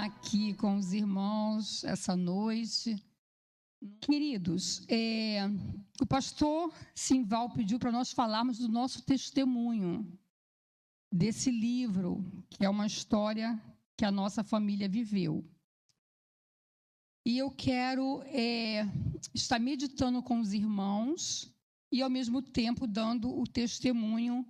aqui com os irmãos essa noite. Queridos, o pastor Simval pediu para nós falarmos do nosso testemunho, desse livro, que é uma história que a nossa família viveu. E eu quero estar meditando com os irmãos e, ao mesmo tempo, dando o testemunho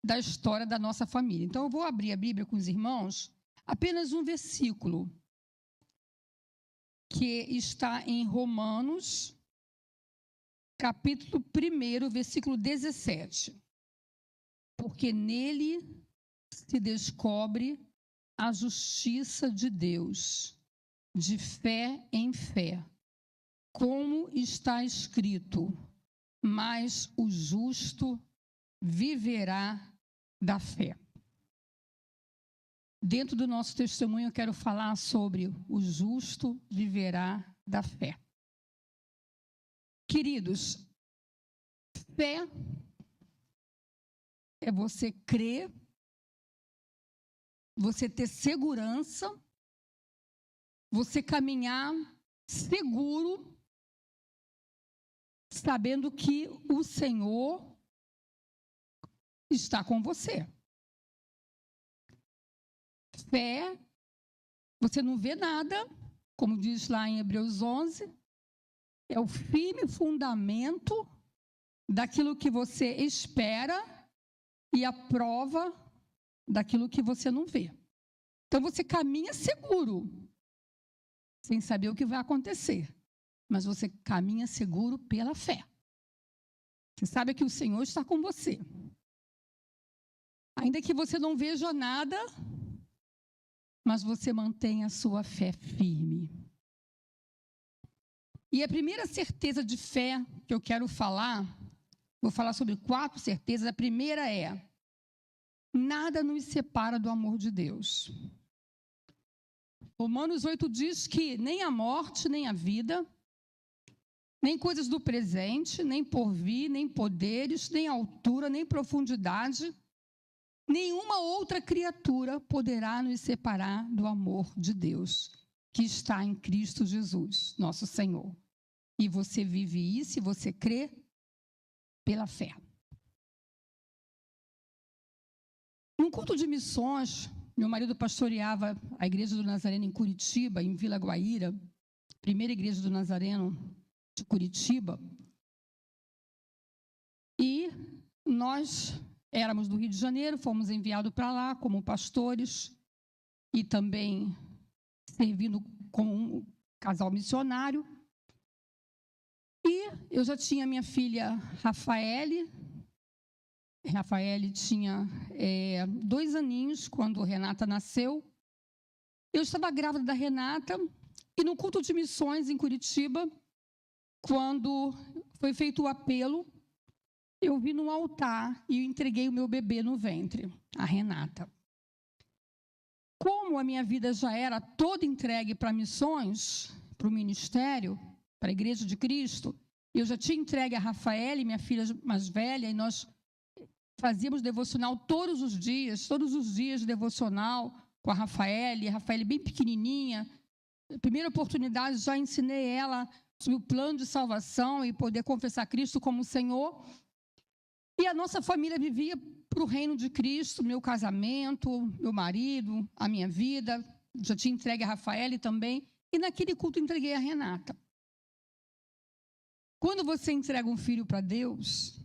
da história da nossa família. Então, eu vou abrir a Bíblia com os irmãos, apenas um versículo, que está em Romanos, capítulo 1, versículo 17. Porque nele se descobre a justiça de Deus, de fé em fé, como está escrito: mas o justo viverá da fé. Dentro do nosso testemunho, eu quero falar sobre o justo viverá da fé. Queridos, fé é você crer, você ter segurança, você caminhar seguro, sabendo que o Senhor está com você. Fé, você não vê nada, como diz lá em Hebreus 11, é o firme fundamento daquilo que você espera e a prova daquilo que você não vê. Então você caminha seguro, sem saber o que vai acontecer, mas você caminha seguro pela fé. Você sabe que o Senhor está com você. Ainda que você não veja nada, mas você mantém a sua fé firme. E a primeira certeza de fé que eu quero falar, vou falar sobre 4 certezas. A primeira é: nada nos separa do amor de Deus. Romanos 8 diz que nem a morte, nem a vida, nem coisas do presente, nem porvir, nem poderes, nem altura, nem profundidade, nenhuma outra criatura poderá nos separar do amor de Deus, que está em Cristo Jesus, nosso Senhor. E você vive isso e você crê pela fé. Num culto de missões, meu marido pastoreava a Igreja do Nazareno em Curitiba, em Vila Guaíra, primeira Igreja do Nazareno de Curitiba. E nós éramos do Rio de Janeiro, fomos enviados para lá como pastores e também servindo como um casal missionário. E eu já tinha minha filha Rafaele. Rafaele tinha 2 aninhos quando Renata nasceu. Eu estava grávida da Renata e no culto de missões em Curitiba, quando foi feito o apelo, eu vi no altar e entreguei o meu bebê no ventre, a Renata. Como a minha vida já era toda entregue para missões, para o ministério, para a Igreja de Cristo, eu já tinha entregue a Rafaele, minha filha mais velha, e nós fazíamos devocional todos os dias devocional com a Rafaele bem pequenininha. Na primeira oportunidade, já ensinei ela sobre o plano de salvação e poder confessar Cristo como Senhor. E a nossa família vivia para o reino de Cristo, meu casamento, meu marido, a minha vida. Já tinha entregue a Rafaele também. E naquele culto entreguei a Renata. Quando você entrega um filho para Deus,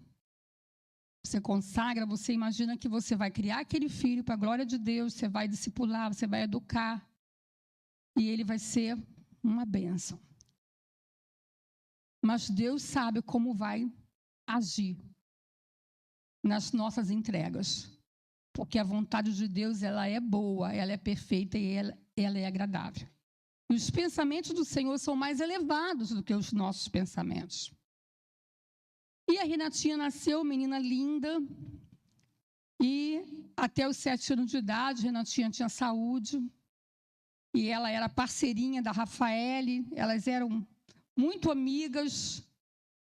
você consagra, você imagina que você vai criar aquele filho para a glória de Deus, você vai discipular, você vai educar, e ele vai ser uma bênção. Mas Deus sabe como vai agir nas nossas entregas, porque a vontade de Deus, ela é boa, ela é perfeita e ela é agradável. E os pensamentos do Senhor são mais elevados do que os nossos pensamentos. E a Renatinha nasceu, menina linda, e até os 7 anos de idade, Renatinha tinha saúde, e ela era parceirinha da Rafaele, elas eram muito amigas.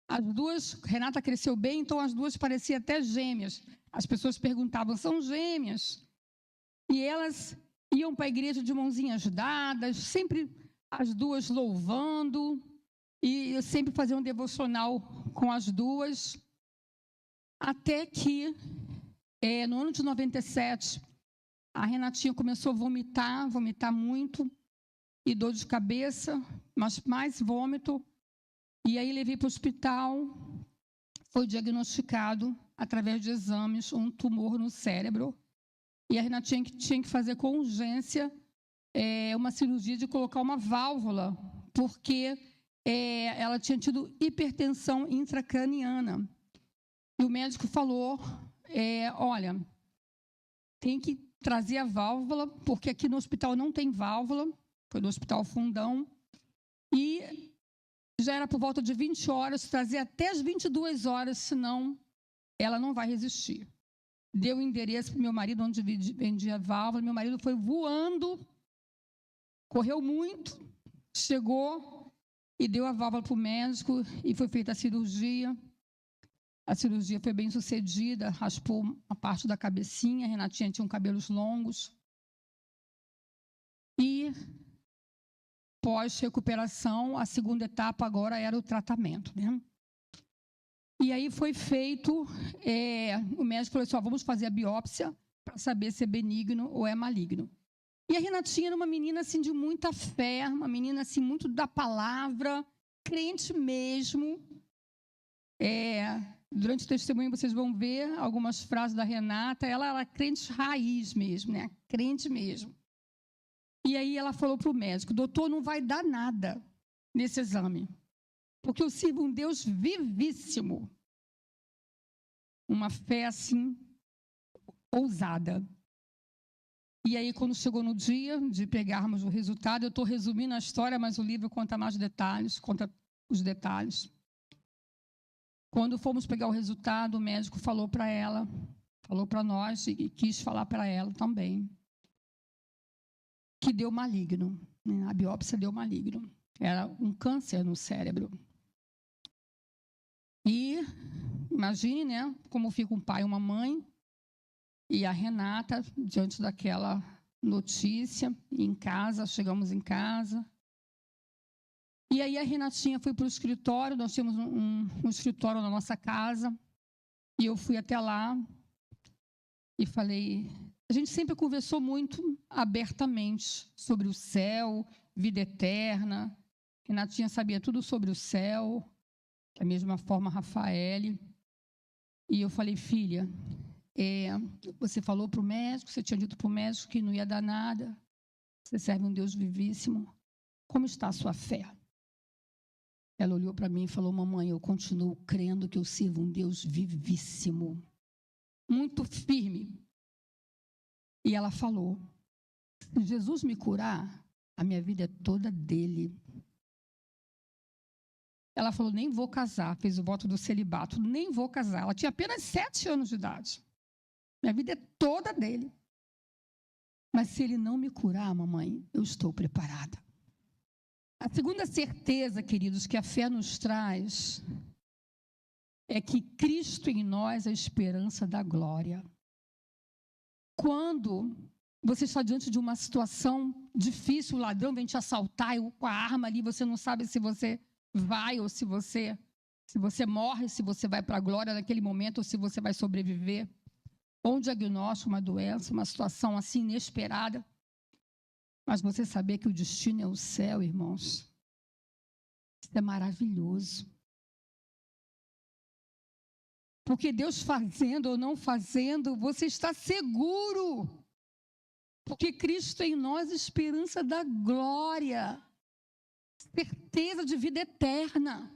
As duas, Renata cresceu bem, então as duas pareciam até gêmeas. As pessoas perguntavam, são gêmeas? E elas iam para a igreja de mãozinhas dadas, sempre as duas louvando, e eu sempre fazia um devocional com as duas, até que, no ano de 97, a Renatinha começou a vomitar muito, e dor de cabeça, mas mais vômito, e aí levei para o hospital, foi diagnosticado, através de exames, um tumor no cérebro, e a Renatinha tinha que fazer com urgência uma cirurgia de colocar uma válvula, porque ela tinha tido hipertensão intracraniana. E o médico falou, olha, tem que trazer a válvula, porque aqui no hospital não tem válvula, foi no Hospital Fundão, e já era por volta de 20 horas, trazer até as 22 horas, senão ela não vai resistir. Deu o endereço para o meu marido, onde vendia a válvula, meu marido foi voando, correu muito, chegou e deu a válvula para o médico e foi feita a cirurgia. A cirurgia foi bem sucedida, raspou a parte da cabecinha, a Renatinha tinha cabelos longos. E pós-recuperação, a segunda etapa agora era o tratamento, né? E aí foi feito, o médico falou assim, vamos fazer a biópsia para saber se é benigno ou é maligno. E a Renatinha era uma menina assim, de muita fé, uma menina assim, muito da palavra, crente mesmo. Durante o testemunho vocês vão ver algumas frases da Renata, ela era crente raiz mesmo, né? Crente mesmo. E aí ela falou para o médico, doutor, não vai dar nada nesse exame, porque eu sirvo um Deus vivíssimo. Uma fé assim, ousada. E aí, quando chegou no dia de pegarmos o resultado, eu estou resumindo a história, mas o livro conta mais detalhes, conta os detalhes. Quando fomos pegar o resultado, o médico falou para ela, falou para nós e quis falar para ela também, que deu maligno, né? A biópsia deu maligno. Era um câncer no cérebro. E imagine, né, como fica um pai e uma mãe, e a Renata, diante daquela notícia, em casa, chegamos em casa. E aí a Renatinha foi para o escritório, nós tínhamos um escritório na nossa casa, e eu fui até lá e falei... A gente sempre conversou muito abertamente sobre o céu, vida eterna. Renatinha sabia tudo sobre o céu, da mesma forma Rafael. E eu falei, filha, você falou para o médico, você tinha dito para o médico que não ia dar nada, você serve um Deus vivíssimo, como está a sua fé? Ela olhou para mim e falou, mamãe, eu continuo crendo que eu sirvo um Deus vivíssimo, muito firme. E ela falou, se Jesus me curar, a minha vida é toda dele. Ela falou, nem vou casar, fez o voto do celibato, nem vou casar. Ela tinha apenas 7 anos de idade. Minha vida é toda dele. Mas se ele não me curar, mamãe, eu estou preparada. A segunda certeza, queridos, que a fé nos traz é que Cristo em nós é a esperança da glória. Quando você está diante de uma situação difícil, o ladrão vem te assaltar e com a arma ali, você não sabe se você vai ou se você morre, se você vai para a glória naquele momento ou se você vai sobreviver. Ou um diagnóstico, uma doença, uma situação assim inesperada. Mas você saber que o destino é o céu, irmãos, isso é maravilhoso. Porque Deus fazendo ou não fazendo, você está seguro. Porque Cristo em nós, esperança da glória. Certeza de vida eterna.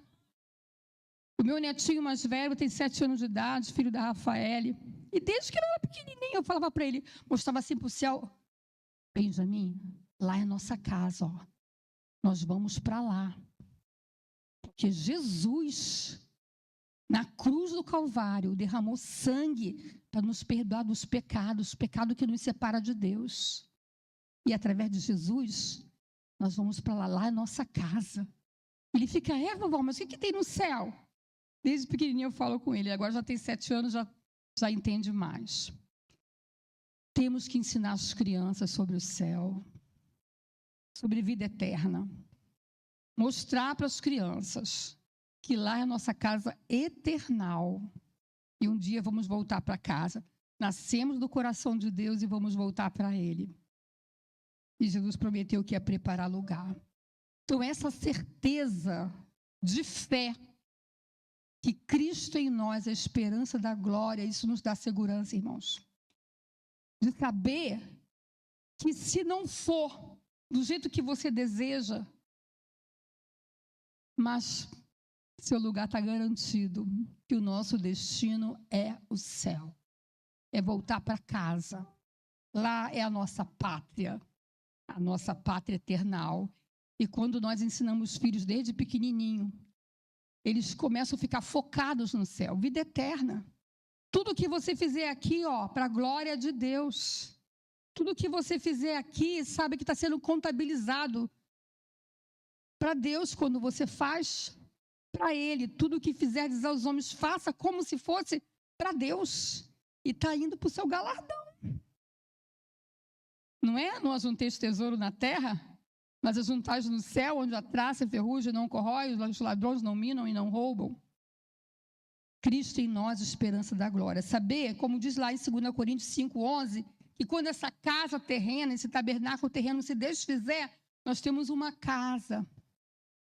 O meu netinho mais velho tem 7 anos de idade, filho da Rafael. E desde que ele era pequenininho, eu falava para ele, mostrava assim para o céu. Benjamin, lá é nossa casa, ó. Nós vamos para lá. Porque Jesus... na cruz do Calvário, derramou sangue para nos perdoar dos pecados, pecado que nos separa de Deus. E através de Jesus, nós vamos para lá, lá é nossa casa. Ele fica, vovó, mas o que tem no céu? Desde pequenininho eu falo com ele, agora já tem 7 anos, já entende mais. temos que ensinar as crianças sobre o céu, sobre vida eterna. Mostrar para as crianças que lá é a nossa casa eternal. E um dia vamos voltar para casa. Nascemos do coração de Deus e vamos voltar para Ele. E Jesus prometeu que ia preparar lugar. Então, essa certeza de fé, que Cristo em nós é a esperança da glória, isso nos dá segurança, irmãos. De saber que se não for do jeito que você deseja, mas seu lugar está garantido, que o nosso destino é o céu. É voltar para casa. Lá é a nossa pátria eternal. E quando nós ensinamos filhos desde pequenininho, eles começam a ficar focados no céu, vida eterna. Tudo que você fizer aqui, para a glória de Deus. Tudo que você fizer aqui, sabe que está sendo contabilizado para Deus quando você faz para Ele. Tudo que fizerdes aos homens, faça como se fosse para Deus. E está indo para o seu galardão. Não é? Não ajunteis tesouro na terra, mas ajuntais no céu, onde a traça e a ferrugem não corrói, os ladrões não minam e não roubam. Cristo em nós, esperança da glória. Saber, como diz lá em 2 Coríntios 5:11, que quando essa casa terrena, esse tabernáculo terreno se desfizer, nós temos uma casa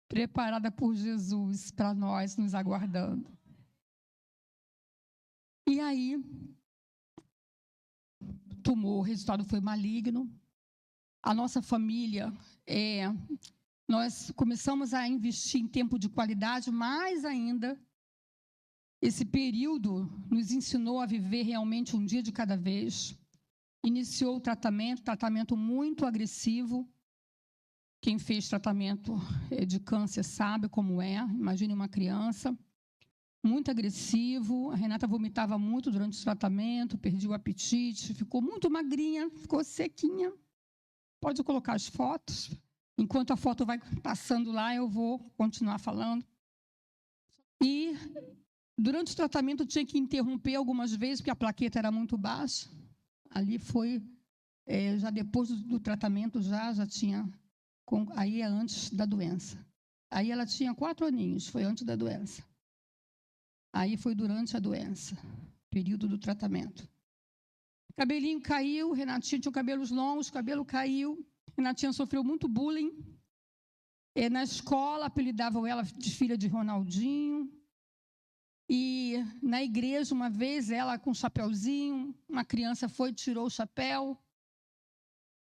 preparada por Jesus para nós, nos aguardando. E aí, tumor, o resultado foi maligno. A nossa família, nós começamos a investir em tempo de qualidade, mais ainda, esse período nos ensinou a viver realmente um dia de cada vez. Iniciou o tratamento muito agressivo. Quem fez tratamento de câncer sabe como é. Imagine uma criança. Muito agressivo. A Renata vomitava muito durante o tratamento, perdeu o apetite, ficou muito magrinha, ficou sequinha. Pode colocar as fotos. Enquanto a foto vai passando lá, eu vou continuar falando. E durante o tratamento tinha que interromper algumas vezes, porque a plaqueta era muito baixa. Ali foi, já depois do tratamento, já tinha, aí é antes da doença. Aí ela tinha 4 aninhos, foi antes da doença. Aí foi durante a doença, período do tratamento. Cabelinho caiu, Renatinha tinha cabelos longos, cabelo caiu. Renatinha sofreu muito bullying. Na escola, apelidavam ela de filha de Ronaldinho. E na igreja, uma vez, ela com um chapéuzinho, uma criança foi e tirou o chapéu.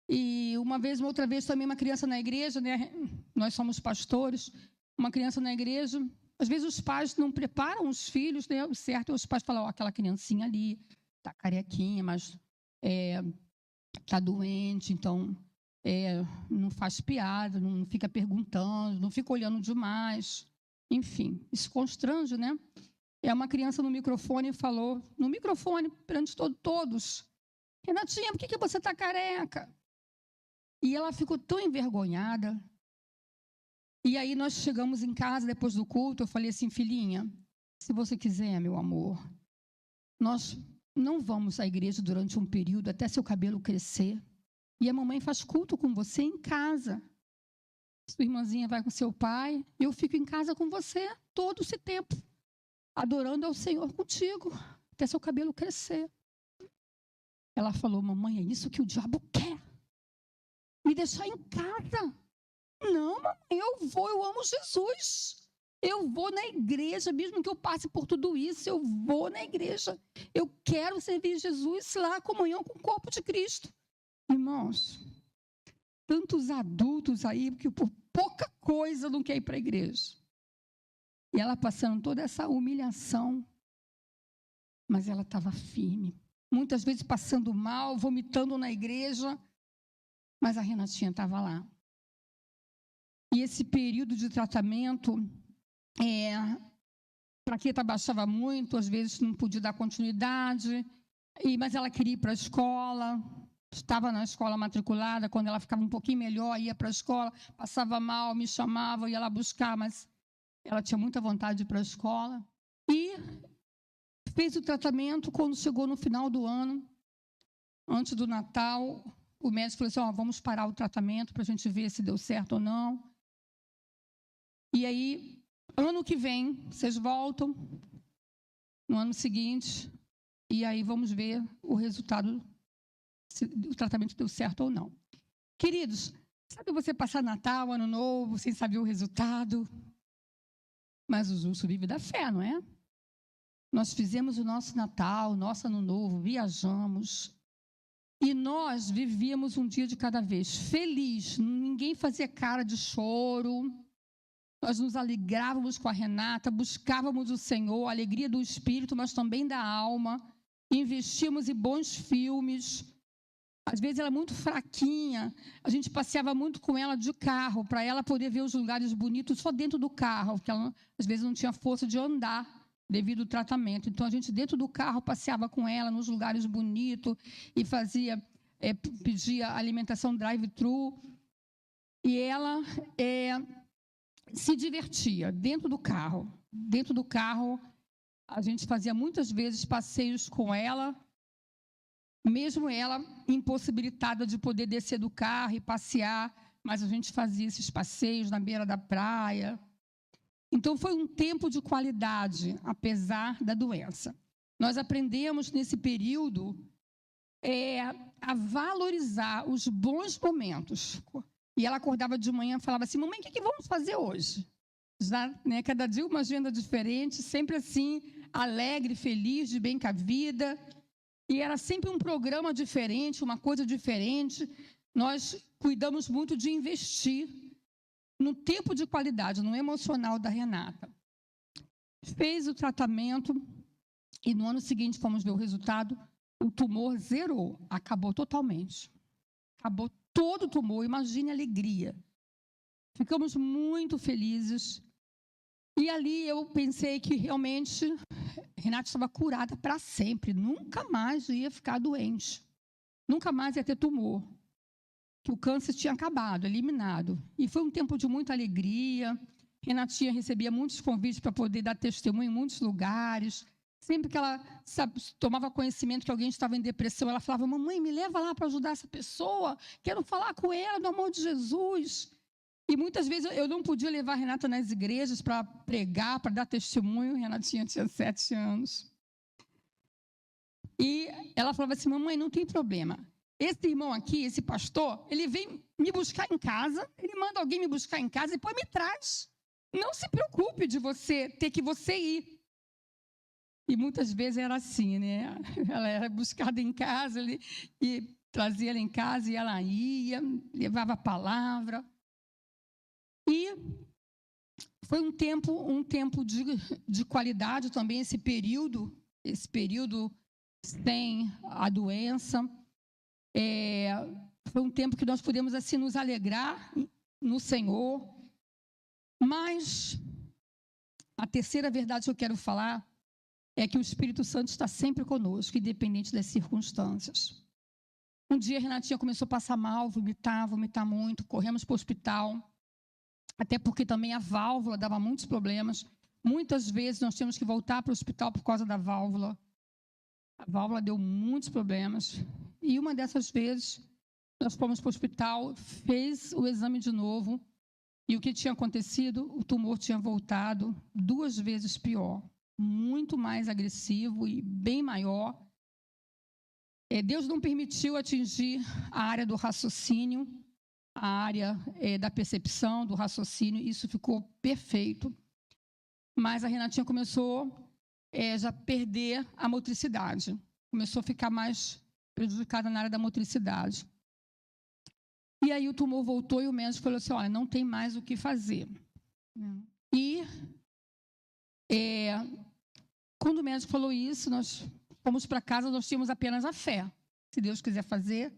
E uma outra vez também, uma criança na igreja, né? Nós somos pastores, uma criança na igreja. Às vezes os pais não preparam os filhos, né? O certo é os pais falam, aquela criancinha ali está carequinha, mas está doente, então não faz piada, não fica perguntando, não fica olhando demais. Enfim, isso constrange, né? Uma criança no microfone falou, perante todos, Renatinha, por que você está careca? E ela ficou tão envergonhada. E aí nós chegamos em casa, depois do culto, eu falei assim, filhinha, se você quiser, meu amor, nós não vamos à igreja durante um período até seu cabelo crescer. E a mamãe faz culto com você em casa. Sua irmãzinha vai com seu pai, e eu fico em casa com você todo esse tempo, adorando ao Senhor contigo, até seu cabelo crescer. Ela falou, mamãe, é isso que o diabo quer. Me deixar em casa. Não, mamãe, eu amo Jesus. Eu vou na igreja, mesmo que eu passe por tudo isso, eu vou na igreja. Eu quero servir Jesus lá, comunhão com o corpo de Cristo. Irmãos, tantos adultos aí que por pouca coisa não quer ir para a igreja. E ela passando toda essa humilhação, mas ela estava firme. Muitas vezes passando mal, vomitando na igreja, mas a Renatinha estava lá. E esse período de tratamento, a plaqueta baixava muito, às vezes não podia dar continuidade, mas ela queria ir para a escola, estava na escola matriculada, quando ela ficava um pouquinho melhor, ia para a escola, passava mal, me chamava, ia lá buscar, mas ela tinha muita vontade de ir para a escola. E fez o tratamento, quando chegou no final do ano, antes do Natal, o médico falou assim, ó, vamos parar o tratamento para a gente ver se deu certo ou não. E aí, ano que vem, vocês voltam, no ano seguinte, e aí vamos ver o resultado, se o tratamento deu certo ou não. Queridos, sabe você passar Natal, Ano Novo, sem saber o resultado? Mas o justo vive da fé, não é? Nós fizemos o nosso Natal, o nosso Ano Novo, viajamos. E nós vivíamos um dia de cada vez, feliz. Ninguém fazia cara de choro. Nós nos alegrávamos com a Renata, buscávamos o Senhor, a alegria do espírito, mas também da alma. Investíamos em bons filmes. Às vezes ela muito fraquinha, a gente passeava muito com ela de carro, para ela poder ver os lugares bonitos só dentro do carro, porque ela às vezes não tinha força de andar devido ao tratamento. Então a gente dentro do carro passeava com ela nos lugares bonitos e pedia alimentação drive-thru. E ela se divertia dentro do carro. Dentro do carro, a gente fazia muitas vezes passeios com ela, mesmo ela impossibilitada de poder descer do carro e passear, mas a gente fazia esses passeios na beira da praia. Então, foi um tempo de qualidade, apesar da doença. Nós aprendemos nesse período a valorizar os bons momentos. E ela acordava de manhã e falava assim, mamãe, o que vamos fazer hoje? Já, né, cada dia uma agenda diferente, sempre assim, alegre, feliz, de bem com a vida. E era sempre um programa diferente, uma coisa diferente. Nós cuidamos muito de investir no tempo de qualidade, no emocional da Renata. Fez o tratamento e no ano seguinte fomos ver o resultado. O tumor zerou, acabou totalmente. Acabou todo o tumor, imagine a alegria. Ficamos muito felizes. E ali eu pensei que realmente Renata estava curada para sempre, nunca mais ia ficar doente, nunca mais ia ter tumor, que o câncer tinha acabado, eliminado. E foi um tempo de muita alegria. Renatinha recebia muitos convites para poder dar testemunho em muitos lugares. Sempre que ela tomava conhecimento que alguém estava em depressão, ela falava, mamãe, me leva lá para ajudar essa pessoa, quero falar com ela do amor de Jesus. E muitas vezes eu não podia levar a Renata nas igrejas para pregar, para dar testemunho. Renatinha tinha 7 anos. E ela falava assim, mamãe, não tem problema. Esse irmão aqui, esse pastor, ele vem me buscar em casa, ele manda alguém me buscar em casa e depois me traz. Não se preocupe de ter que você ir. E muitas vezes era assim, né? Ela era buscada em casa, e trazia ela em casa e ela ia, levava a palavra. E foi um tempo de qualidade também, esse período sem a doença. Foi um tempo que nós pudemos assim nos alegrar no Senhor. Mas a terceira verdade que eu quero falar é que o Espírito Santo está sempre conosco, independente das circunstâncias. Um dia a Renatinha começou a passar mal, vomitar muito, corremos para o hospital. Até porque também a válvula dava muitos problemas. Muitas vezes nós tínhamos que voltar para o hospital por causa da válvula. A válvula deu muitos problemas. E uma dessas vezes, nós fomos para o hospital, fez o exame de novo. E o que tinha acontecido? O tumor tinha voltado 2 vezes pior. Muito mais agressivo e bem maior. Deus não permitiu atingir a área do raciocínio, a área da percepção, do raciocínio, isso ficou perfeito. Mas a Renatinha começou já a perder a motricidade, começou a ficar mais prejudicada na área da motricidade. E aí o tumor voltou e o médico falou assim, olha, não tem mais o que fazer. E quando o médico falou isso, nós fomos para casa, nós tínhamos apenas a fé. Se Deus quiser fazer,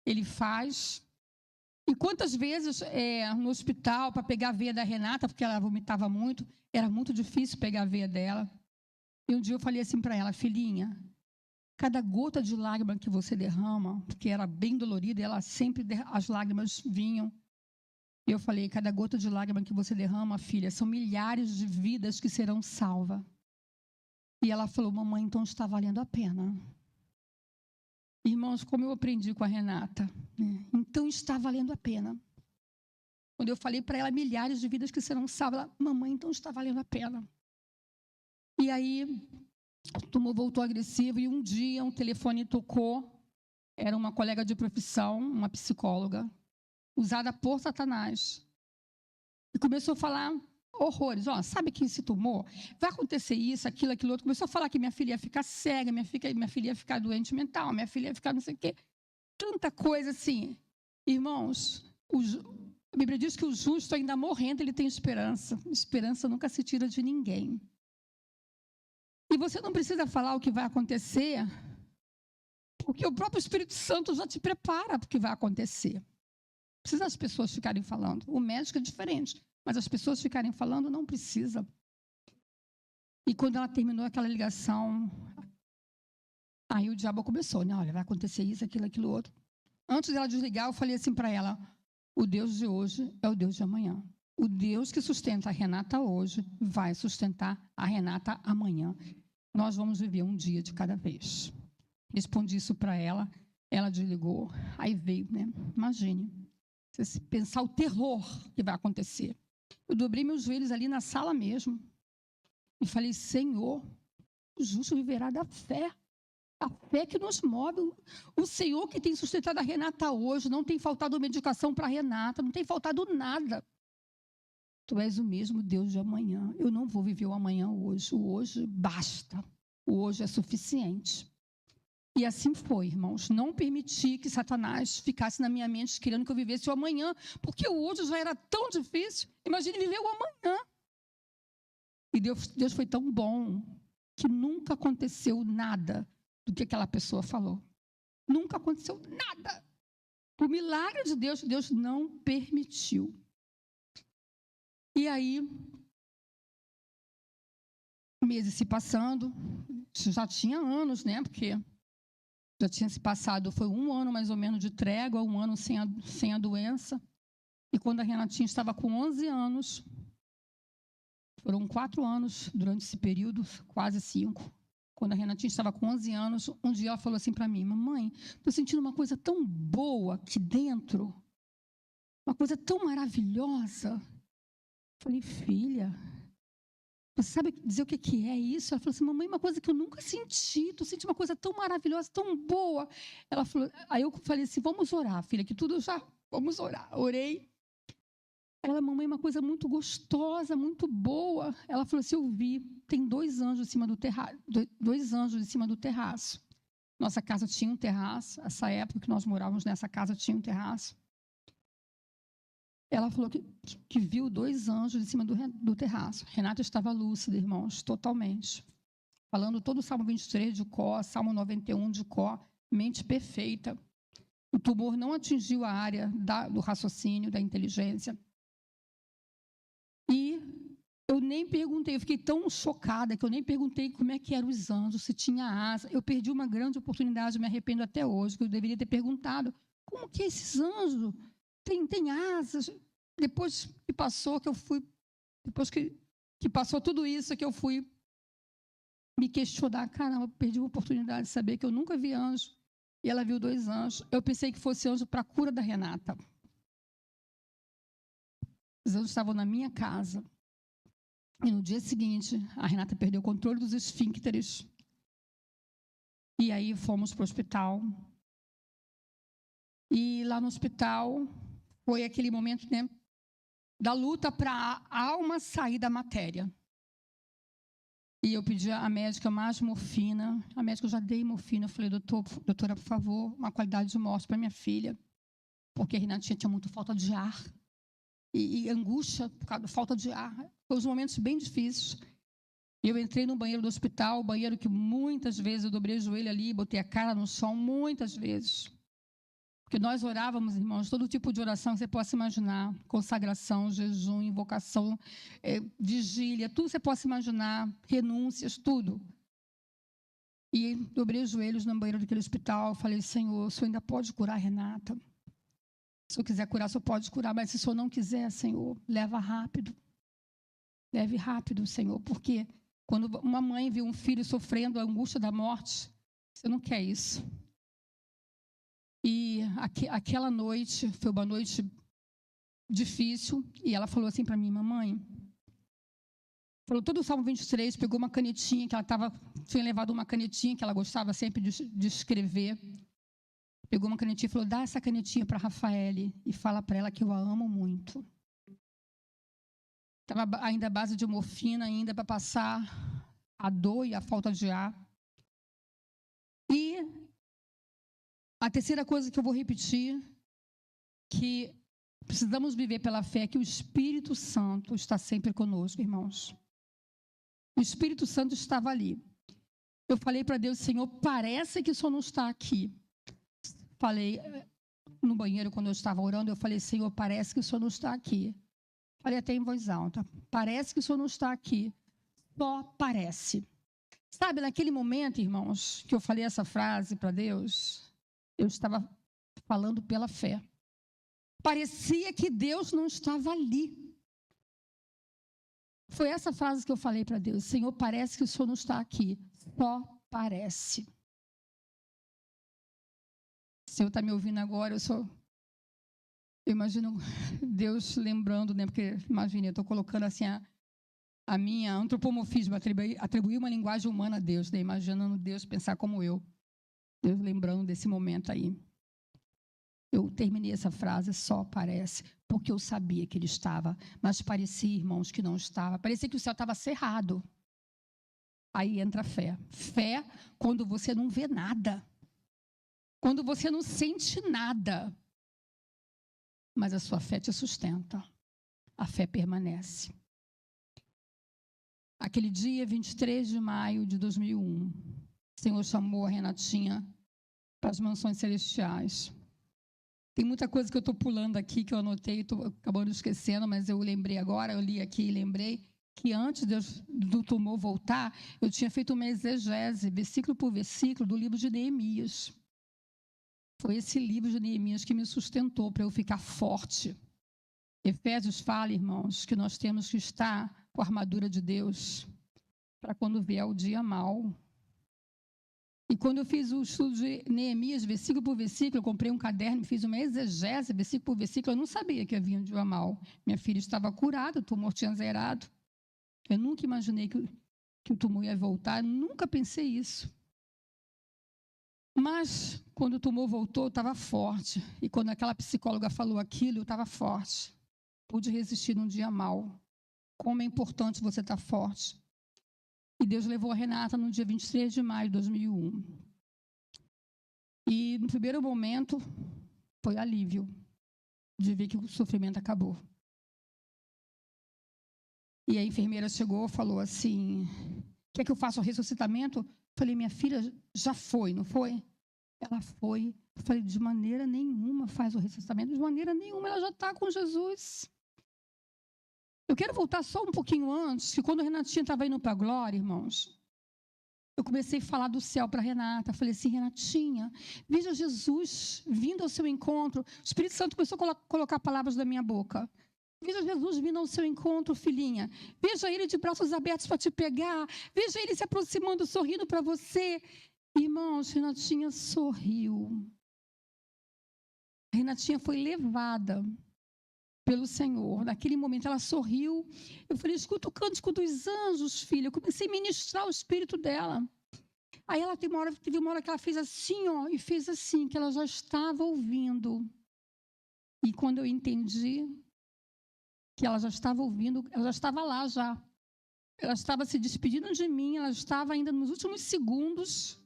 Ele faz. E quantas vezes no hospital, para pegar a veia da Renata, porque ela vomitava muito, era muito difícil pegar a veia dela. E um dia eu falei assim para ela, filhinha, cada gota de lágrima que você derrama, porque era bem dolorida, ela sempre, as lágrimas vinham. E eu falei, cada gota de lágrima que você derrama, filha, são milhares de vidas que serão salvas. E ela falou, mamãe, então está valendo a pena. Irmãos, como eu aprendi com a Renata, né? Então está valendo a pena. Quando eu falei para ela milhares de vidas que serão salvas, ela, mamãe, então está valendo a pena. E aí, voltou agressivo, e um dia um telefone tocou, era uma colega de profissão, uma psicóloga, usada por Satanás. E começou a falar horrores. Ó, sabe quem se tomou? Vai acontecer isso, aquilo, aquilo outro. Começou a falar que minha filha ia ficar cega, minha filha ia ficar doente mental, minha filha ia ficar não sei o quê. Tanta coisa assim. Irmãos, a Bíblia diz que o justo, ainda morrendo, ele tem esperança. Esperança nunca se tira de ninguém. E você não precisa falar o que vai acontecer, porque o próprio Espírito Santo já te prepara para o que vai acontecer. Não precisa as pessoas ficarem falando. O médico é diferente, mas as pessoas ficarem falando não precisa. E quando ela terminou aquela ligação, aí o diabo começou, né? Olha, vai acontecer isso, aquilo, outro. Antes dela desligar, eu falei assim para ela, o Deus de hoje é o Deus de amanhã. O Deus que sustenta a Renata hoje vai sustentar a Renata amanhã. Nós vamos viver um dia de cada vez. Respondi isso para ela, ela desligou, aí veio, né? Imagine, você pensar o terror que vai acontecer. Eu dobrei meus joelhos ali na sala mesmo e falei, Senhor, o justo viverá da fé. A fé que nos move. O Senhor que tem sustentado a Renata hoje, não tem faltado medicação para a Renata, não tem faltado nada. Tu és o mesmo Deus de amanhã. Eu não vou viver o amanhã hoje. O hoje basta. O hoje é suficiente. E assim foi, irmãos. Não permiti que Satanás ficasse na minha mente querendo que eu vivesse o amanhã, porque o hoje já era tão difícil. Imagine viver o amanhã. E Deus foi tão bom que nunca aconteceu nada do que aquela pessoa falou. Nunca aconteceu nada. Por milagre de Deus, Deus não permitiu. E aí, meses se passando, isso já tinha anos, né? Porque já tinha se passado, foi 1 ano mais ou menos de trégua, 1 ano sem a doença. E quando a Renatinha estava com 11 anos, foram 4 anos durante esse período, quase 5. Quando a Renatinha estava com 11 anos, um dia ela falou assim para mim, mamãe, estou sentindo uma coisa tão boa aqui dentro, uma coisa tão maravilhosa. Eu falei, filha, você sabe dizer o que é isso? Ela falou assim, mamãe, uma coisa que eu nunca senti, tu senti uma coisa tão maravilhosa, tão boa. Ela falou, aí eu falei assim, vamos orar, filha, que tudo já, vamos orar. Orei. Ela, mamãe, uma coisa muito gostosa, muito boa. Ela falou assim, eu vi, tem 2 anjos em cima do terraço, 2 anjos em cima do terraço. Nossa casa tinha um terraço, essa época que nós morávamos nessa casa tinha um terraço. Ela falou que viu 2 anjos em cima do terraço. Renata estava lúcida, irmãos, totalmente. Falando todo o Salmo 23 de cor, Salmo 91 de cor, mente perfeita. O tumor não atingiu a área do raciocínio, da inteligência. E eu nem perguntei, eu fiquei tão chocada que eu nem perguntei como é que eram os anjos, se tinha asa. Eu perdi uma grande oportunidade, me arrependo até hoje, que eu deveria ter perguntado, como que esses anjos tem asas? Depois que passou, depois que passou tudo isso, que eu fui me questionar, caramba, eu perdi uma oportunidade de saber que eu nunca vi anjo. E ela viu 2 anjos. Eu pensei que fosse anjo para a cura da Renata. Os anjos estavam na minha casa. E no dia seguinte, a Renata perdeu o controle dos esfíncteres. E aí fomos para o hospital. E lá no hospital foi aquele momento, né, da luta para a alma sair da matéria. E eu pedi à médica mais morfina. A médica, eu já dei morfina. Eu falei, doutora, por favor, uma qualidade de morte para minha filha. Porque a Renatinha tinha muita falta de ar. E angústia por causa da falta de ar. Foi uns momentos bem difíceis. Eu entrei no banheiro do hospital, banheiro que muitas vezes eu dobrei o joelho ali, botei a cara no chão, muitas vezes. Porque nós orávamos, irmãos, todo tipo de oração que você possa imaginar. Consagração, jejum, invocação, vigília, tudo que você possa imaginar, renúncias, tudo. E dobrei os joelhos no banheiro daquele hospital, falei, Senhor, o Senhor ainda pode curar a Renata. Se o Senhor quiser curar, o Senhor pode curar, mas se o Senhor não quiser, Senhor, leva rápido. Leve rápido, Senhor, porque quando uma mãe vê um filho sofrendo a angústia da morte, você não quer isso. E aquela noite foi uma noite difícil. E ela falou assim para mim: mamãe, falou todo o Salmo 23, pegou uma canetinha, que ela tinha levado uma canetinha, que ela gostava sempre de escrever. Pegou uma canetinha e falou: dá essa canetinha para a Rafaele e fala para ela que eu a amo muito. Estava ainda à base de morfina, ainda para passar a dor e a falta de ar. E a terceira coisa que eu vou repetir, que precisamos viver pela fé, é que o Espírito Santo está sempre conosco, irmãos. O Espírito Santo estava ali. Eu falei para Deus: Senhor, parece que o Senhor não está aqui. Falei no banheiro, quando eu estava orando, eu falei: Senhor, parece que o Senhor não está aqui. Falei até em voz alta: parece que o Senhor não está aqui. Só parece. Sabe, naquele momento, irmãos, que eu falei essa frase para Deus, eu estava falando pela fé. Parecia que Deus não estava ali. Foi essa frase que eu falei para Deus: Senhor, parece que o Senhor não está aqui. Só parece. O Senhor está me ouvindo agora, eu imagino Deus lembrando, né? Porque, imagina, eu estou colocando assim a minha antropomorfismo, atribuir uma linguagem humana a Deus, né? Imaginando Deus pensar como eu. Deus lembrando desse momento aí. Eu terminei essa frase: só parece, porque eu sabia que ele estava, mas parecia, irmãos, que não estava. Parecia que o céu estava cerrado. Aí entra a fé. Fé quando você não vê nada. Quando você não sente nada. Mas a sua fé te sustenta. A fé permanece. Aquele dia, 23 de maio de 2001, o Senhor chamou a Renatinha para as mansões celestiais. Tem muita coisa que eu estou pulando aqui, que eu anotei, estou acabando esquecendo, mas eu lembrei agora, eu li aqui e lembrei que antes do tumor voltar, eu tinha feito uma exegese, versículo por versículo, do livro de Neemias. Foi esse livro de Neemias que me sustentou para eu ficar forte. Efésios fala, irmãos, que nós temos que estar com a armadura de Deus para quando vier o dia mau. E quando eu fiz o estudo de Neemias, versículo por versículo, eu comprei um caderno e fiz uma exegese, versículo por versículo, eu não sabia que havia um dia mau. Minha filha estava curada, o tumor tinha zerado. Eu nunca imaginei que o tumor ia voltar, nunca pensei isso. Mas, quando o tumor voltou, eu estava forte. E quando aquela psicóloga falou aquilo, eu estava forte. Pude resistir num dia mau. Como é importante você estar forte. E Deus levou a Renata no dia 23 de maio de 2001. E, no primeiro momento, foi alívio de ver que o sofrimento acabou. E a enfermeira chegou e falou assim: quer que eu faça o ressuscitamento? Falei: minha filha já foi, não foi? Ela foi. Eu falei: de maneira nenhuma faz o ressuscitamento, de maneira nenhuma, ela já está com Jesus. Eu quero voltar só um pouquinho antes, que quando a Renatinha estava indo para a glória, irmãos, eu comecei a falar do céu para a Renata. Falei assim: Renatinha, veja Jesus vindo ao seu encontro. O Espírito Santo começou a colocar palavras da minha boca. Veja Jesus vindo ao seu encontro, filhinha. Veja ele de braços abertos para te pegar. Veja ele se aproximando, sorrindo para você. Irmãos, Renatinha sorriu. A Renatinha foi levada pelo Senhor. Naquele momento ela sorriu. Eu falei: escuta o cântico dos anjos, filha. Eu comecei a ministrar o espírito dela. Aí ela teve uma hora que ela fez assim, ó, e fez assim, que ela já estava ouvindo. E quando eu entendi que ela já estava ouvindo, ela já estava lá já. Ela estava se despedindo de mim, ela estava ainda nos últimos segundos.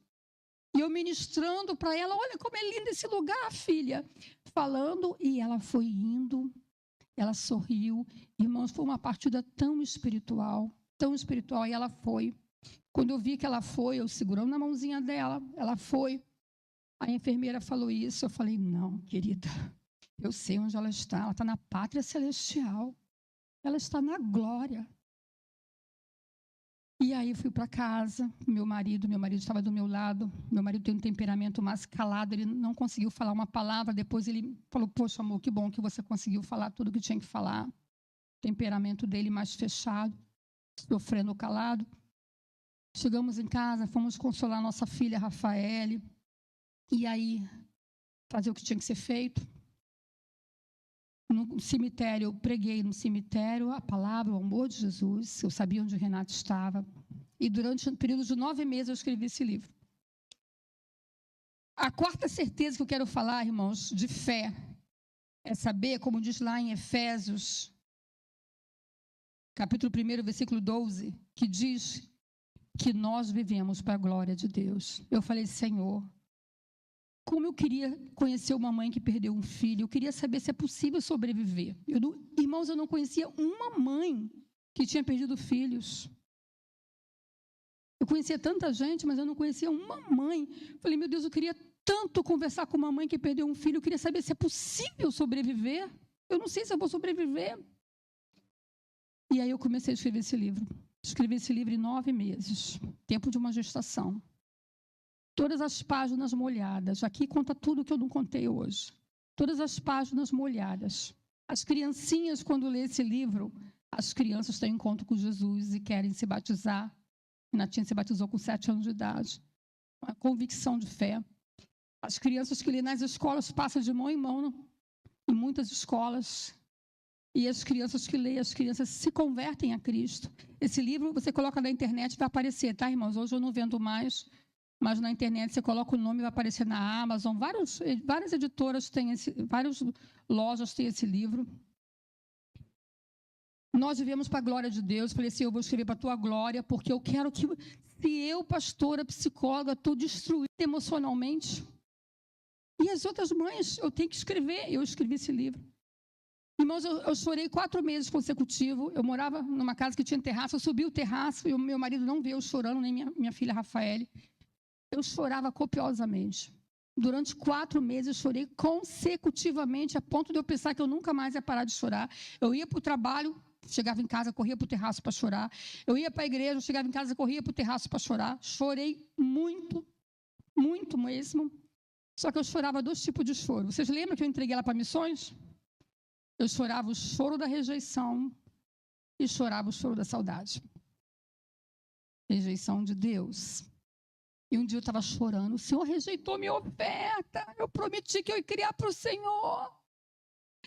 E eu ministrando para ela: olha como é lindo esse lugar, filha. Falando, e ela foi indo. Ela sorriu. Irmãos, foi uma partida tão espiritual, e ela foi. Quando eu vi que ela foi, eu segurando na mãozinha dela, ela foi. A enfermeira falou isso, eu falei: não, querida, eu sei onde ela está na pátria celestial, ela está na glória. E aí fui para casa, meu marido estava do meu lado. Meu marido tem um temperamento mais calado, ele não conseguiu falar uma palavra. Depois ele falou: poxa, amor, que bom que você conseguiu falar tudo o que tinha que falar. O temperamento dele mais fechado, sofrendo calado. Chegamos em casa, fomos consolar nossa filha Rafaele. E aí fazer o que tinha que ser feito. No cemitério, eu preguei no cemitério a palavra, o amor de Jesus. Eu sabia onde o Renato estava. E durante um período de 9 meses eu escrevi esse livro. A quarta certeza que eu quero falar, irmãos, de fé, é saber, como diz lá em Efésios, capítulo 1, versículo 12, que diz que nós vivemos para a glória de Deus. Eu falei, Senhor, como eu queria conhecer uma mãe que perdeu um filho, eu queria saber se é possível sobreviver. Irmãos, eu não conhecia uma mãe que tinha perdido filhos. Eu conhecia tanta gente, mas eu não conhecia uma mãe. Falei, meu Deus, eu queria tanto conversar com uma mãe que perdeu um filho, eu queria saber se é possível sobreviver. Eu não sei se eu vou sobreviver. E aí eu comecei a escrever esse livro. Escrevi esse livro em 9 meses, tempo de uma gestação. Todas as páginas molhadas. Aqui conta tudo o que eu não contei hoje. Todas as páginas molhadas. As criancinhas, quando lê esse livro, as crianças têm encontro com Jesus e querem se batizar. Natinha se batizou com 7 anos de idade. Uma convicção de fé. As crianças que lêem nas escolas passam de mão em mão, em muitas escolas. E as crianças que leem, as crianças se convertem a Cristo. Esse livro você coloca na internet, vai aparecer, tá, irmãos? Hoje eu não vendo mais, mas na internet você coloca o nome, vai aparecer na Amazon. Várias editoras têm várias lojas têm esse livro. Nós vivemos para a glória de Deus. Falei assim, eu vou escrever para a tua glória, porque eu quero que, se eu, pastora, psicóloga, estou destruída emocionalmente, e as outras mães, eu tenho que escrever. Eu escrevi esse livro. Irmãos, eu chorei 4 meses consecutivos. Eu morava numa casa que tinha terraço. Eu subi o terraço e o meu marido não veio eu chorando, nem minha filha Rafaele. Eu chorava copiosamente. Durante 4 meses, eu chorei consecutivamente, a ponto de eu pensar que eu nunca mais ia parar de chorar. Eu ia para o trabalho, chegava em casa, corria para o terraço para chorar. Eu ia para a igreja, chegava em casa, corria para o terraço para chorar. Chorei muito, muito mesmo. Só que eu chorava 2 tipos de choro. Vocês lembram que eu entreguei ela para missões? Eu chorava o choro da rejeição e chorava o choro da saudade. Rejeição de Deus. E um dia eu estava chorando. O Senhor rejeitou minha oferta. Eu prometi que eu ia criar para o Senhor.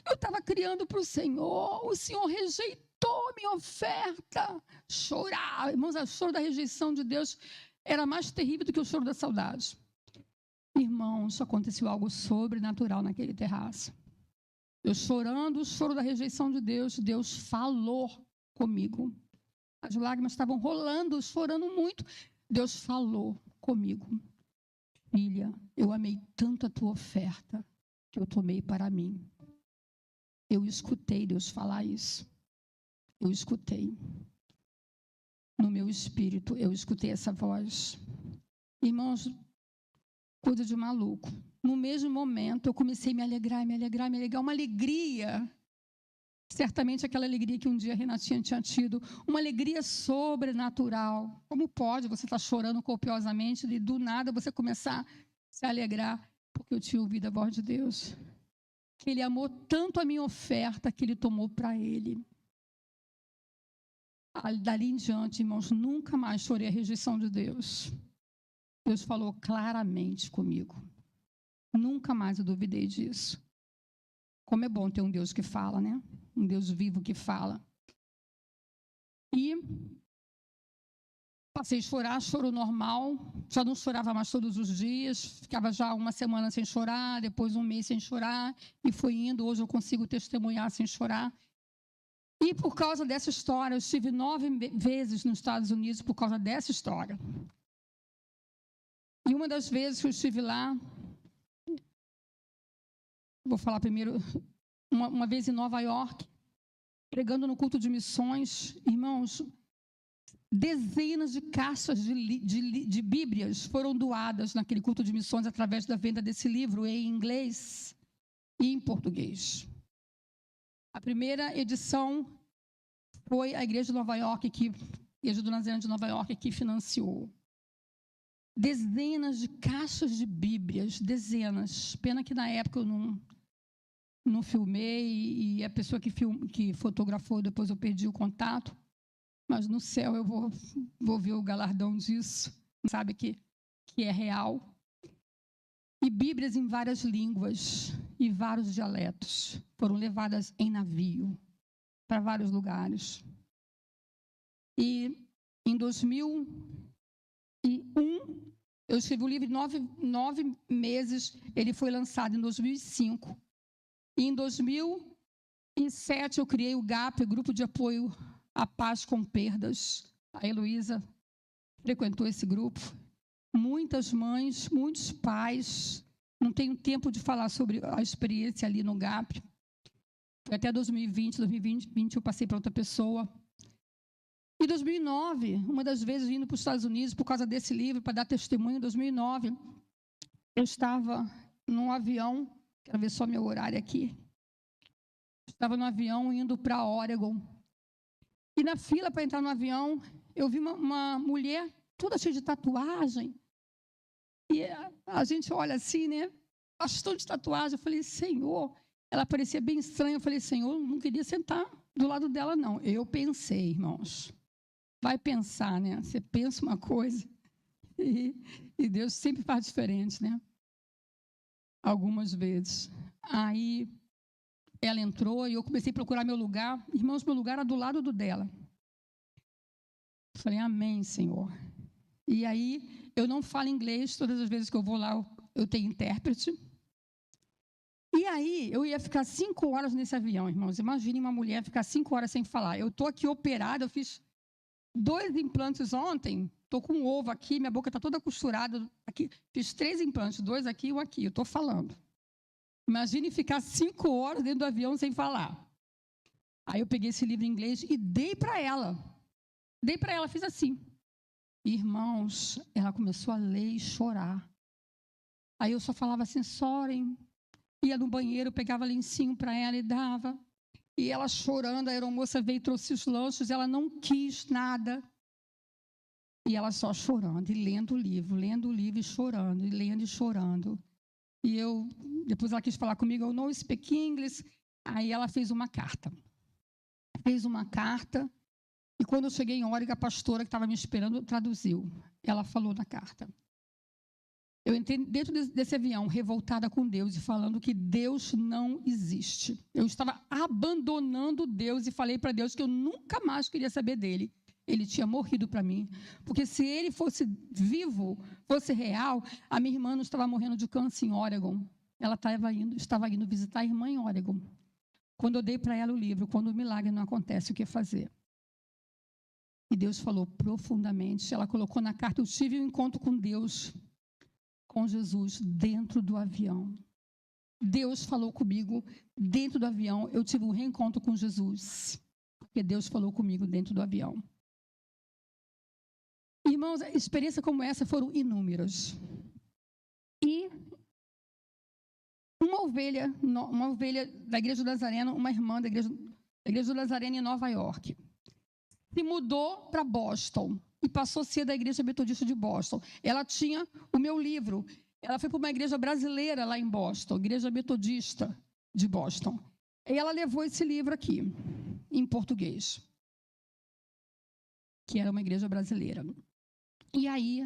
Eu estava criando para o Senhor. O Senhor rejeitou minha oferta. Chorar. Irmãos, o choro da rejeição de Deus era mais terrível do que o choro da saudade. Irmãos, aconteceu algo sobrenatural naquele terraço. Eu chorando o choro da rejeição de Deus, Deus falou comigo. As lágrimas estavam rolando, chorando muito. Deus falou comigo. Filha, eu amei tanto a tua oferta que eu tomei para mim. Eu escutei Deus falar isso. Eu escutei. No meu espírito, eu escutei essa voz. Irmãos, coisa de maluco. No mesmo momento, eu comecei a me alegrar, uma alegria. Certamente aquela alegria que um dia a Renatinha tinha tido, uma alegria sobrenatural. Como pode você estar chorando copiosamente e do nada você começar a se alegrar? Porque eu tinha ouvido a voz de Deus. Que Ele amou tanto a minha oferta que Ele tomou para Ele. Dali em diante, irmãos, nunca mais chorei a rejeição de Deus. Deus falou claramente comigo. Nunca mais eu duvidei disso. Como é bom ter um Deus que fala, né? Um Deus vivo que fala. E passei a chorar, choro normal. Já não chorava mais todos os dias. Ficava já 1 semana sem chorar, depois 1 mês sem chorar. E foi indo. Hoje eu consigo testemunhar sem chorar. E por causa dessa história, eu estive 9 vezes nos Estados Unidos por causa dessa história. E uma das vezes que eu estive lá, vou falar primeiro, uma vez em Nova York, pregando no culto de missões, irmãos, dezenas de caixas de Bíblias foram doadas naquele culto de missões através da venda desse livro em inglês e em português. A primeira edição foi a Igreja de Nova York, Igreja do Nazareno de Nova York, que financiou. Dezenas de caixas de Bíblias, dezenas. Pena que na época eu não filmei e a pessoa que fotografou, depois eu perdi o contato. Mas no céu eu vou ver o galardão disso. Sabe que é real. e Bíblias em várias línguas e vários dialetos foram levadas em navio para vários lugares. E em 2001, eu escrevi o livro em 9 meses, ele foi lançado em 2005. E em 2007, eu criei o GAP, Grupo de Apoio à Paz com Perdas. A Heloísa frequentou esse grupo. Muitas mães, muitos pais. Não tenho tempo de falar sobre a experiência ali no GAP. Foi até 2020 eu passei para outra pessoa. Em 2009, uma das vezes indo para os Estados Unidos por causa desse livro, para dar testemunho, em 2009, eu estava num avião, quero ver só meu horário aqui. Estava no avião indo para Oregon. E na fila para entrar no avião, eu vi uma mulher toda cheia de tatuagem. E a gente olha assim, né? Bastão de tatuagem. Eu falei, Senhor, ela parecia bem estranha. Eu falei, Senhor, eu não queria sentar do lado dela, não. Eu pensei, irmãos. Vai pensar, né? Você pensa uma coisa e Deus sempre faz diferente, né? Algumas vezes. Aí ela entrou e eu comecei a procurar meu lugar. Irmãos, meu lugar era do lado do dela. Eu falei, amém, Senhor. E aí, eu não falo inglês, todas as vezes que eu vou lá, eu tenho intérprete. E aí, eu ia ficar 5 horas nesse avião, irmãos. Imagine uma mulher ficar 5 horas sem falar. Eu estou aqui operada, eu fiz 2 implantes ontem, estou com um ovo aqui, minha boca está toda costurada. Aqui. Fiz 3 implantes, 2 aqui e 1 aqui, eu estou falando. Imagine ficar 5 horas dentro do avião sem falar. Aí eu peguei esse livro em inglês e dei para ela. Dei para ela, fiz assim. Irmãos, ela começou a ler e chorar. Aí eu só falava assim, sorry. Ia no banheiro, pegava lencinho para ela e dava. E ela chorando, a aeromoça veio e trouxe os lanches, ela não quis nada. E ela só chorando e lendo o livro e chorando, e lendo e chorando. E eu, depois ela quis falar comigo, eu não speak English. Aí ela fez uma carta. E quando eu cheguei em Oregon, a pastora que estava me esperando traduziu. Ela falou na carta. Eu entrei dentro desse avião, revoltada com Deus e falando que Deus não existe. Eu estava abandonando Deus e falei para Deus que eu nunca mais queria saber dele. Ele tinha morrido para mim. Porque se ele fosse vivo, fosse real, a minha irmã não estava morrendo de câncer em Oregon. Ela estava indo visitar a irmã em Oregon. Quando eu dei para ela o livro, quando o milagre não acontece, o que fazer? E Deus falou profundamente. Ela colocou na carta, eu tive um encontro com Deus, com Jesus, dentro do avião. Deus falou comigo dentro do avião. Eu tive um reencontro com Jesus, porque Deus falou comigo dentro do avião. Irmãos, experiências como essa foram inúmeras. E uma ovelha da Igreja do Nazareno, uma irmã da Igreja do Nazareno em Nova York, se mudou para Boston e passou a ser da Igreja Metodista de Boston. Ela tinha o meu livro. Ela foi para uma igreja brasileira lá em Boston, Igreja Metodista de Boston. E ela levou esse livro aqui, em português, que era uma igreja brasileira. E aí,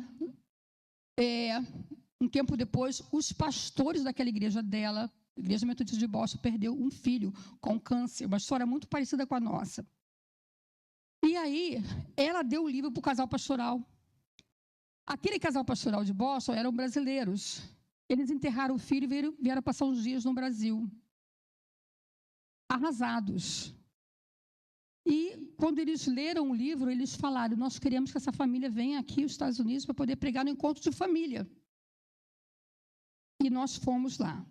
um tempo depois, os pastores daquela igreja dela, Igreja Metodista de Boston, perdeu um filho com câncer, uma história muito parecida com a nossa. E aí, ela deu o livro para o casal pastoral. Aquele casal pastoral de Boston eram brasileiros. Eles enterraram o filho e vieram passar uns dias no Brasil. Arrasados. E quando eles leram o livro, eles falaram, nós queremos que essa família venha aqui aos Estados Unidos para poder pregar no encontro de família. E nós fomos lá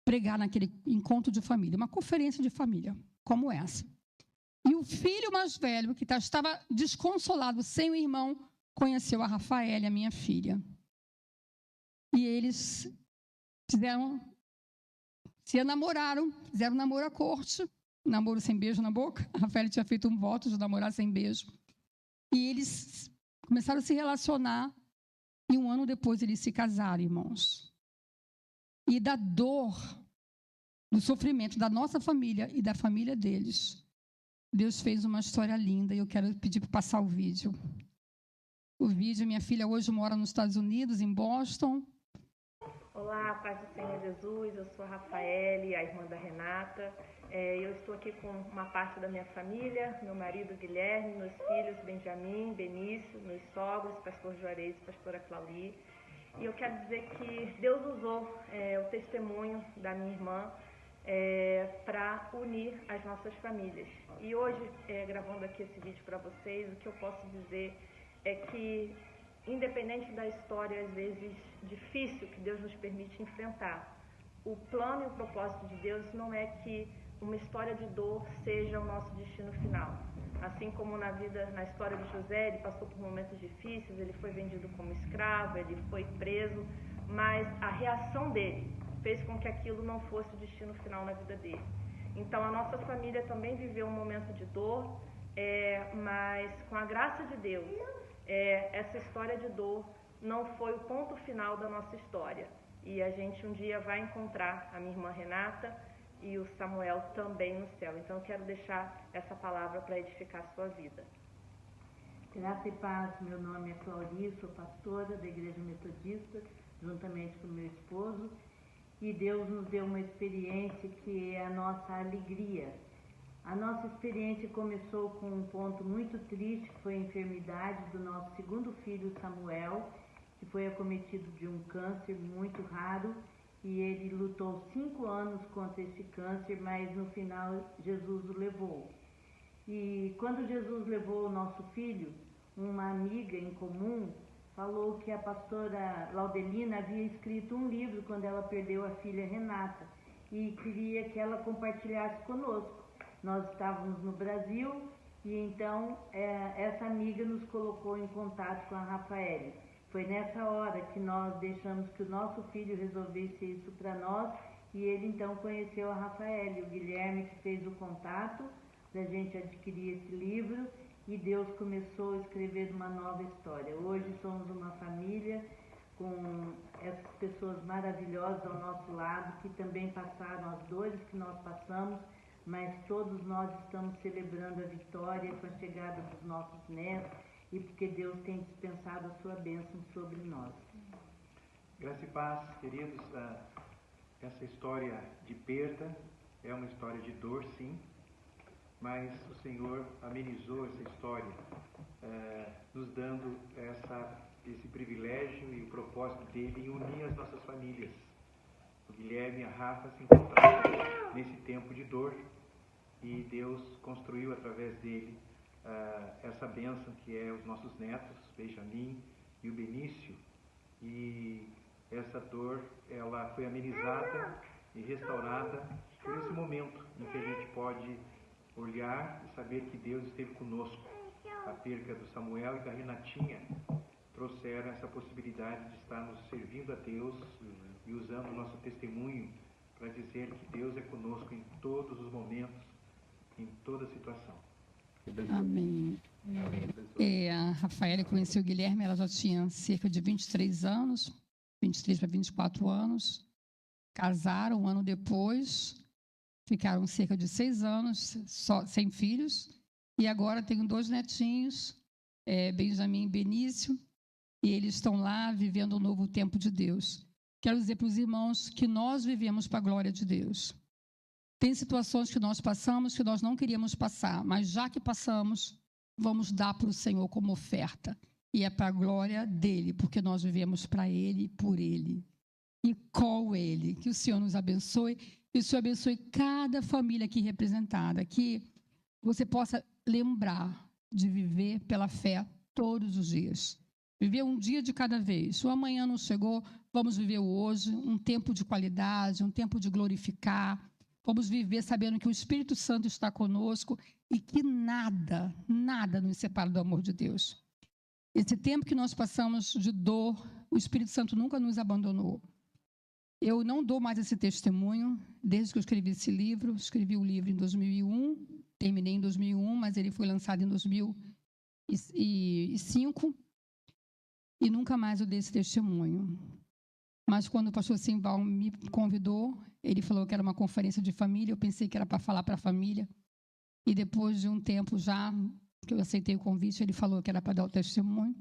pregar naquele encontro de família, uma conferência de família, como essa. E o filho mais velho, que estava desconsolado, sem o irmão, conheceu a Rafaela, a minha filha. E eles se namoraram, fizeram namoro à corte, namoro sem beijo na boca. A Rafaela tinha feito um voto de namorar sem beijo. E eles começaram a se relacionar, e 1 ano depois eles se casaram, irmãos. E da dor, do sofrimento da nossa família e da família deles, Deus fez uma história linda e eu quero pedir para passar o vídeo. O vídeo, minha filha hoje mora nos Estados Unidos, em Boston. Olá, paz do Senhor Jesus, eu sou a Rafaele, a irmã da Renata. Eu estou aqui com uma parte da minha família, meu marido Guilherme, meus filhos Benjamin, Benício, meus sogros, pastor Juarez e pastora Clauli. E eu quero dizer que Deus usou o testemunho da minha irmã para unir as nossas famílias. E hoje, gravando aqui esse vídeo para vocês, o que eu posso dizer é que, independente da história, às vezes, difícil que Deus nos permite enfrentar, o plano e o propósito de Deus não é que uma história de dor seja o nosso destino final. Assim como na história de José, ele passou por momentos difíceis, ele foi vendido como escravo, ele foi preso, mas a reação dele fez com que aquilo não fosse o destino final na vida dele. Então, a nossa família também viveu um momento de dor, mas com a graça de Deus, essa história de dor não foi o ponto final da nossa história. E a gente um dia vai encontrar a minha irmã Renata e o Samuel também no céu. Então eu quero deixar essa palavra para edificar a sua vida. Graça e paz, meu nome é Claudi, sou pastora da Igreja Metodista, juntamente com meu esposo. E Deus nos deu uma experiência que é a nossa alegria. A nossa experiência começou com um ponto muito triste, que foi a enfermidade do nosso segundo filho, Samuel, que foi acometido de um câncer muito raro, e ele lutou 5 anos contra esse câncer, mas no final Jesus o levou. E quando Jesus levou o nosso filho, uma amiga em comum falou que a pastora Laudelina havia escrito um livro quando ela perdeu a filha Renata, e queria que ela compartilhasse conosco. Nós estávamos no Brasil e então essa amiga nos colocou em contato com a Rafaele. Foi nessa hora que nós deixamos que o nosso filho resolvesse isso para nós, e ele então conheceu a Rafaele, o Guilherme que fez o contato para a gente adquirir esse livro, e Deus começou a escrever uma nova história. Hoje somos uma família com essas pessoas maravilhosas ao nosso lado, que também passaram as dores que nós passamos, mas todos nós estamos celebrando a vitória com a chegada dos nossos netos, e porque Deus tem dispensado a sua bênção sobre nós. Graça e paz, queridos. Essa história de perda é uma história de dor, sim, mas o Senhor amenizou essa história, nos dando esse privilégio e o propósito dele em unir as nossas famílias. O Guilherme e a Rafa se encontraram nesse tempo de dor, e Deus construiu através dele essa bênção que é os nossos netos, Benjamin e o Benício, e essa dor ela foi amenizada e restaurada por esse momento em que a gente pode olhar e saber que Deus esteve conosco. A perca do Samuel e da Renatinha trouxeram essa possibilidade de estarmos servindo a Deus e usando o nosso testemunho para dizer que Deus é conosco em todos os momentos, em toda situação. Amém. A Rafaela conheceu o Guilherme, ela já tinha cerca de 23 anos, 23 para 24 anos. Casaram um ano depois, ficaram cerca de 6 anos sem filhos, e agora tenho 2 netinhos, Benjamin e Benício, e eles estão lá vivendo um novo tempo de Deus. Quero dizer para os irmãos que nós vivemos para a glória de Deus. Tem situações que nós passamos que nós não queríamos passar, mas já que passamos, vamos dar para o Senhor como oferta. E é para a glória dEle, porque nós vivemos para Ele e por Ele. E com Ele. Que o Senhor nos abençoe, e o Senhor abençoe cada família aqui representada, que você possa lembrar de viver pela fé todos os dias. Viver um dia de cada vez. O amanhã não chegou, vamos viver o hoje, um tempo de qualidade, um tempo de glorificar. Vamos viver sabendo que o Espírito Santo está conosco e que nada, nada nos separa do amor de Deus. Esse tempo que nós passamos de dor, o Espírito Santo nunca nos abandonou. Eu não dou mais esse testemunho desde que eu escrevi esse livro. Escrevi o livro em 2001, terminei em 2001, mas ele foi lançado em 2005 e nunca mais eu dei esse testemunho. Mas quando o pastor Simval me convidou, ele falou que era uma conferência de família, eu pensei que era para falar para a família. E depois de um tempo já que eu aceitei o convite, ele falou que era para dar o testemunho.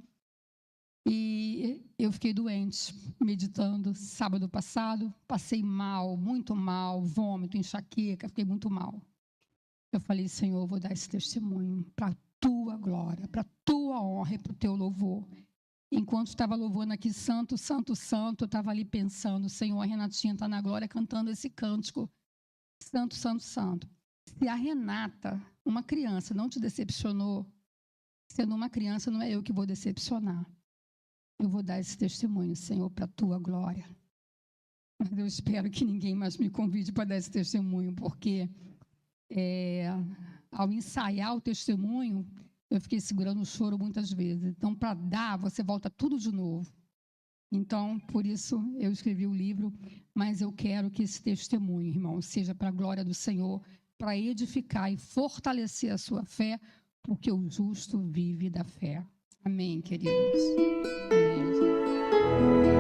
E eu fiquei doente, meditando sábado passado, passei mal, muito mal, vômito, enxaqueca, fiquei muito mal. Eu falei, Senhor, eu vou dar esse testemunho para a tua glória, para a tua honra e para o teu louvor. Enquanto estava louvando aqui, santo, santo, santo, eu estava ali pensando, Senhor, a Renatinha está na glória cantando esse cântico, santo, santo, santo. Se a Renata, uma criança, não te decepcionou, sendo uma criança, não é eu que vou decepcionar. Eu vou dar esse testemunho, Senhor, para a tua glória. Mas eu espero que ninguém mais me convide para dar esse testemunho, porque ao ensaiar o testemunho, eu fiquei segurando o choro muitas vezes. Então, para dar, você volta tudo de novo. Então, por isso, eu escrevi o livro, mas eu quero que esse testemunho, irmão, seja para a glória do Senhor, para edificar e fortalecer a sua fé, porque o justo vive da fé. Amém, queridos. Amém.